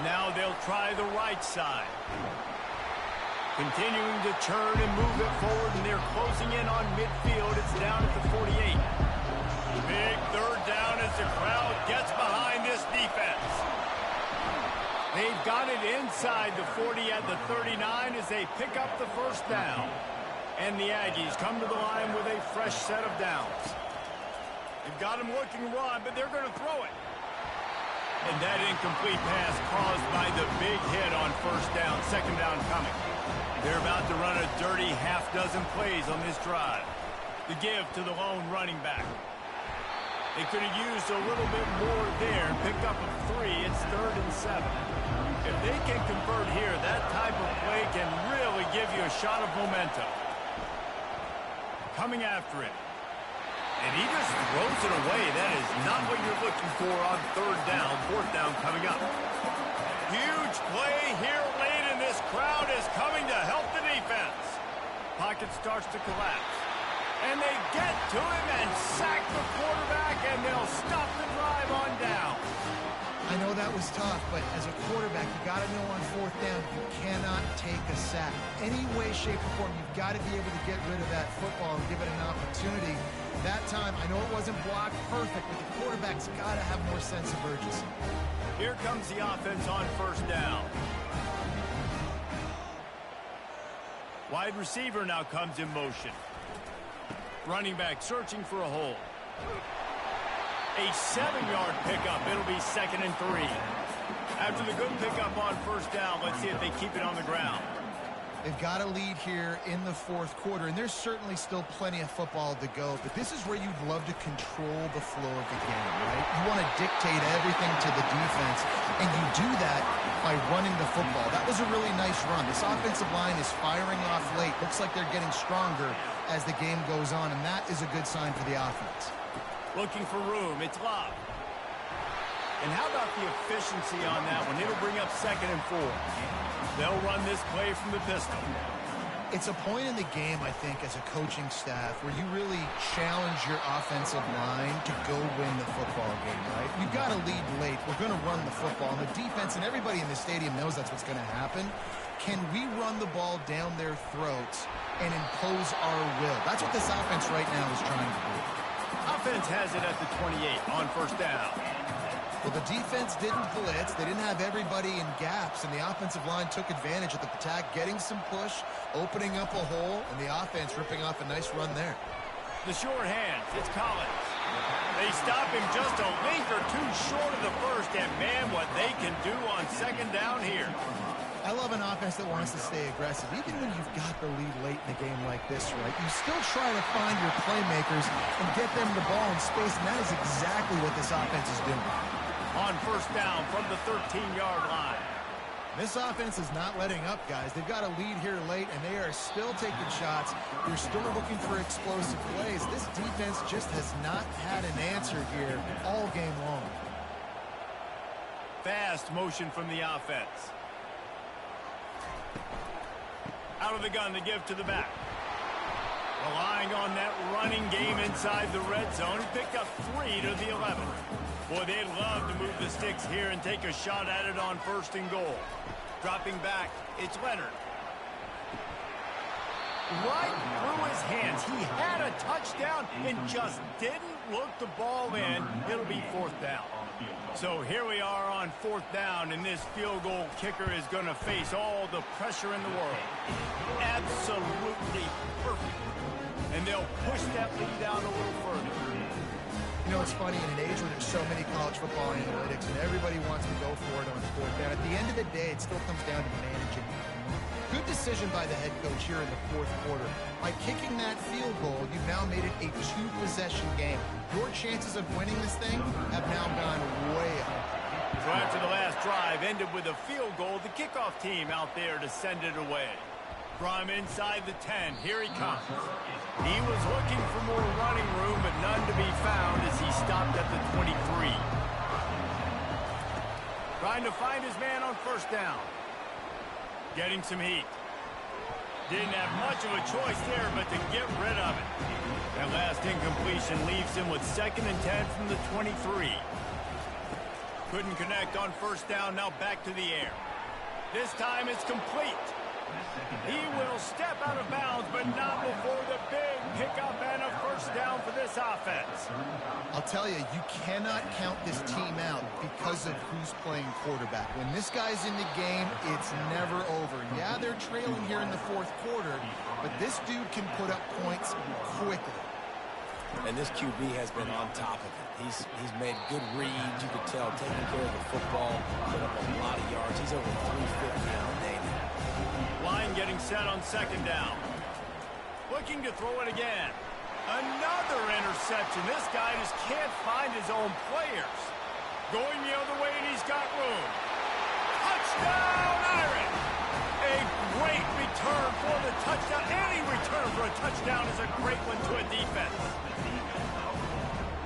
Now they'll try the right side. Continuing to turn and move it forward, and they're closing in on midfield. It's down at the 48. Big 3rd down as the crowd gets behind this defense. They've got it inside the 40 at the 39 as they pick up the first down. And the Aggies come to the line with a fresh set of downs. They've got them looking to run, but they're going to throw it. And that incomplete pass caused by the big hit on first down. 2nd down coming. They're about to run a dirty half-dozen plays on this drive. The give to the lone running back. They could have used a little bit more there and picked up a 3. It's 3rd and 7. If they can convert here, that type of play can really give you a shot of momentum. Coming after it. And he just throws it away. That is not what you're looking for on 3rd down. 4th down coming up. Huge play here late, and this crowd is coming to help the defense. Pocket starts to collapse. And they get to him and sack the quarterback, and they'll stop the drive on down. I know that was tough, but as a quarterback, you got to know on 4th down, you cannot take a sack. Any way, shape, or form, you've got to be able to get rid of that football and give it an opportunity. That time, I know it wasn't blocked perfect, but the quarterback's got to have more sense of urgency. Here comes the offense on first down. Wide receiver now comes in motion. Running back searching for a hole. A 7-yard pickup. It'll be 2nd and 3. After the good pickup on first down, let's see if they keep it on the ground. They've got a lead here in the 4th quarter, and there's certainly still plenty of football to go, but this is where you'd love to control the flow of the game, right? You want to dictate everything to the defense, and you do that by running the football. That was a really nice run. This offensive line is firing off late. Looks like they're getting stronger as the game goes on, and that is a good sign for the offense. Looking for room. It's Love. And how about the efficiency on that one? It'll bring up 2nd and 4. They'll run this play from the pistol. It's a point in the game, I think, as a coaching staff where you really challenge your offensive line to go win the football game, right? We've got to lead late. We're going to run the football. And the defense and everybody in the stadium knows that's what's going to happen. Can we run the ball down their throats and impose our will? That's what this offense right now is trying to do. Offense has it at the 28 on first down. Well, the defense didn't blitz. They didn't have everybody in gaps, and the offensive line took advantage of the attack, getting some push, opening up a hole, and the offense ripping off a nice run there. The short hands, it's Collins. They stop him just a link or two short of the first, and man, what they can do on second down here. I love an offense that wants to stay aggressive. Even when you've got the lead late in a game like this, right, you still try to find your playmakers and get them the ball in space, and that is exactly what this offense is doing. On first down from the 13-yard line. This offense is not letting up, guys. They've got a lead here late, and they are still taking shots. They're still looking for explosive plays. This defense just has not had an answer here all game long. Fast motion from the offense. Out of the gun to give to the back. Relying on that running game inside the red zone. He picked up 3 to the 11. Boy, they'd love to move the sticks here and take a shot at it on first and goal. Dropping back, it's Leonard. Right through his hands. He had a touchdown and just didn't look the ball in. It'll be fourth down. So here we are on fourth down, and this field goal kicker is going to face all the pressure in the world. Absolutely perfect. And they'll push that lead out a little further. You know, it's funny, in an age where there's so many college football analytics and everybody wants to go for it on fourth down, at the end of the day, it still comes down to managing. Good decision by the head coach here in the fourth quarter. By kicking that field goal, you've now made it a two-possession game. Your chances of winning this thing have now gone way up. So after the last drive ended with a field goal, the kickoff team out there to send it away. From inside the 10, here he comes. He was looking for more running room, but none to be found as he stopped at the 23. Trying to find his man on first down. Getting some heat. Didn't have much of a choice there, but to get rid of it. That last incompletion leaves him with 2nd and 10 from the 23. Couldn't connect on first down, now back to the air. This time it's complete. He will step out of bounds, but not before the big pickup and a first down for this offense. I'll tell you, you cannot count this team out because of who's playing quarterback. When this guy's in the game, it's never over. Yeah, they're trailing here in the fourth quarter, but this dude can put up points quickly. And this QB has been on top of it. He's made good reads, you could tell, taking care of the football, put up a lot of yards. He's over 350 on the day now. Line getting set on second down. Looking to throw it again. Another interception. This guy just can't find his own players. Going the other way, and he's got room. Touchdown, Irish! A great return for the touchdown. Any return for a touchdown is a great one to a defense.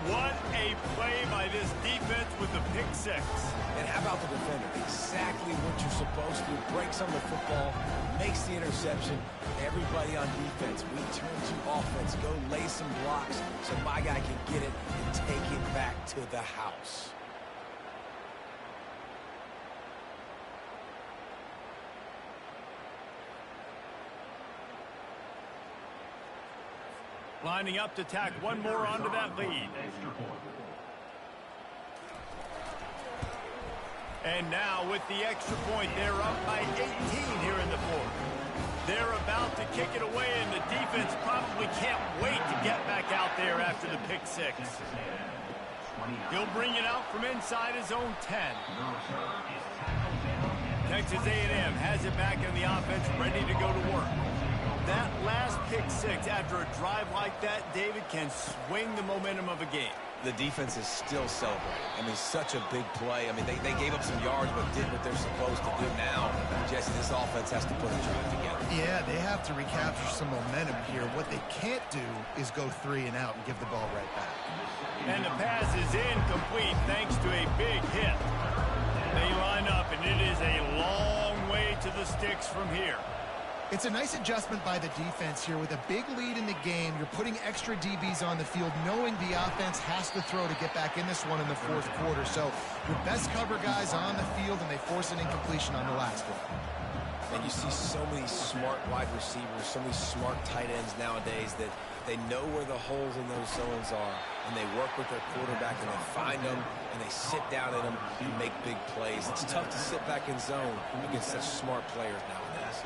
What a play by this defense with the pick six. And how about the defender? Exactly what you're supposed to. Breaks on the football, makes the interception. Everybody on defense, we turn to offense. Go lay some blocks so my guy can get it and take it back to the house. Lining up to tack one more onto that lead. And now with the extra point, they're up by 18 here in the fourth. They're about to kick it away, and the defense probably can't wait to get back out there after the pick six. He'll bring it out from inside his own 10. Texas A&M has it back in the offense, ready to go to work. That last pick six after a drive like that, David, can swing the momentum of a game. The defense is still celebrating. I mean, such a big play. I mean, they gave up some yards but did what they're supposed to do. Now, Jesse, this offense has to put a drive together. Yeah, they have to recapture some momentum here. What they can't do is go 3 and out and give the ball right back. And the pass is incomplete thanks to a big hit. They line up, and it is a long way to the sticks from here. It's a nice adjustment by the defense here. With a big lead in the game, you're putting extra DBs on the field, knowing the offense has to throw to get back in this one in the fourth quarter. So your best cover guys on the field, and they force an incompletion on the last one. And you see so many smart wide receivers, so many smart tight ends nowadays that They know where the holes in those zones are, and they work with their quarterback, and they find them, and they sit down in them and make big plays. It's tough to sit back in zone against such smart players nowadays.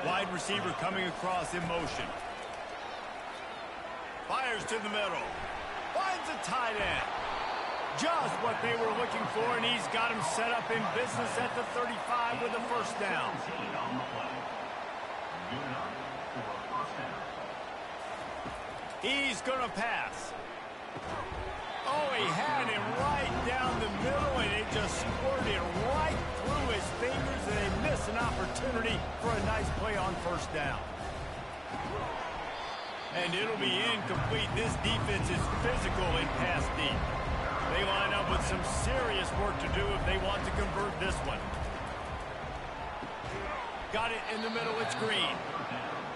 Wide receiver coming across in motion. Fires to the middle. Finds a tight end. Just what they were looking for, and he's got him set up in business at the 35 with a first down. He's going to pass. Oh, he had him right down the middle, and it just squirted right through his fingers, and they missed an opportunity for a nice play on first down. And it'll be incomplete. This defense is physical in pass deep. They line up with some serious work to do if they want to convert this one. Got it in the middle. It's Green.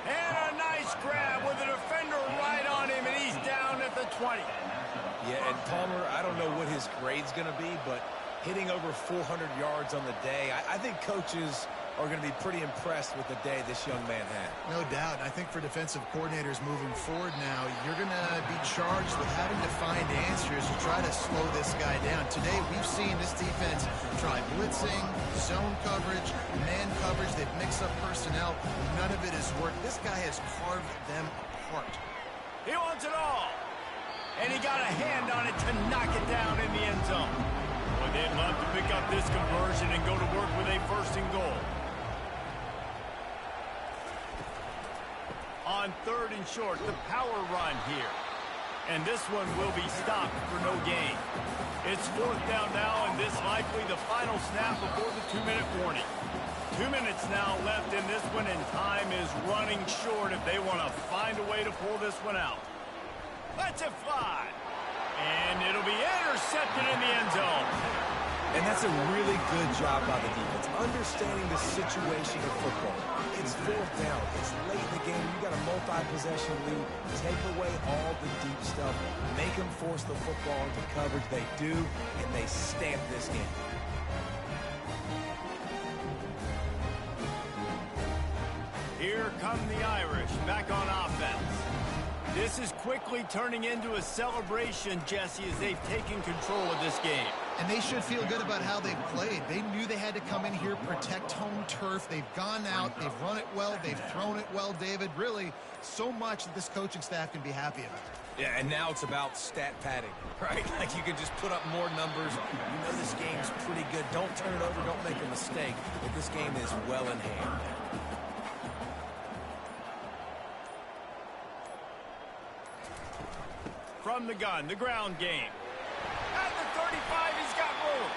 And a nice grab with a defender right on him, and he's down at the 20. Yeah, and Palmer, I don't know what his grade's going to be, but hitting over 400 yards on the day, I think coaches are going to be pretty impressed with the day this young man had. No doubt. I think for defensive coordinators moving forward now, you're going to be charged with having to find answers to try to slow this guy down. Today, we've seen this defense try blitzing, zone coverage, man coverage. They've mixed up personnel. None of it has worked. This guy has carved them apart. He wants it all. And he got a hand on it to knock it down in the end zone. Well, they'd love to pick up this conversion and go to work with a first and goal. On third and short, the power run here. And this one will be stopped for no gain. It's fourth down now, and this likely the final snap before the 2-minute warning. 2 minutes now left in this one, and time is running short if they want to find a way to pull this one out. Let's it fly. And it'll be intercepted in the end zone. And that's a really good job by the defense, understanding the situation of football. It's fourth down. It's late in the game. You got a multi-possession lead. Take away all the deep stuff. Make them force the football into coverage. They do, and they stamp this game. Here come the Irish back on offense. This is quickly turning into a celebration, Jesse, as they've taken control of this game. And they should feel good about how they've played. They knew they had to come in here, protect home turf. They've gone out, they've run it well, they've thrown it well, David. Really, so much that this coaching staff can be happy about. Yeah, and now it's about stat padding, right? Like you can just put up more numbers. You know this game's pretty good. Don't turn it over, don't make a mistake. But this game is well in hand. From the gun, the ground game. At the 35, he's got room.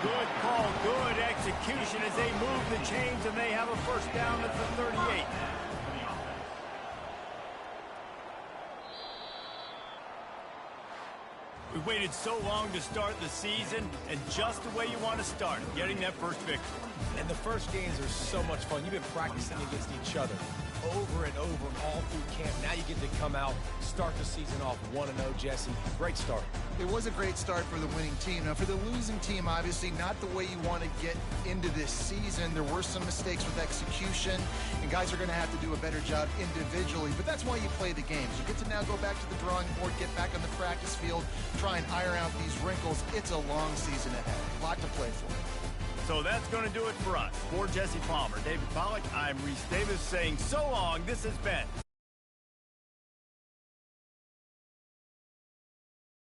Good call, good execution as they move the chains, and they have a first down at the 38. We waited so long to start the season, and just the way you want to start, getting that first victory. And the first games are so much fun. You've been practicing against each other over and over all through camp. Now you get to come out, start the season off 1-0, Jesse. Great start. It was a great start for the winning team. Now, for the losing team, obviously not the way you want to get into this season. There were some mistakes with execution, and guys are going to have to do a better job individually. But that's why you play the games. You get to now go back to the drawing board, get back on the practice field, try and iron out these wrinkles. It's a long season ahead. A lot to play for. So that's going to do it for us. For Jesse Palmer, David Pollack, I'm Reese Davis saying so long. This has been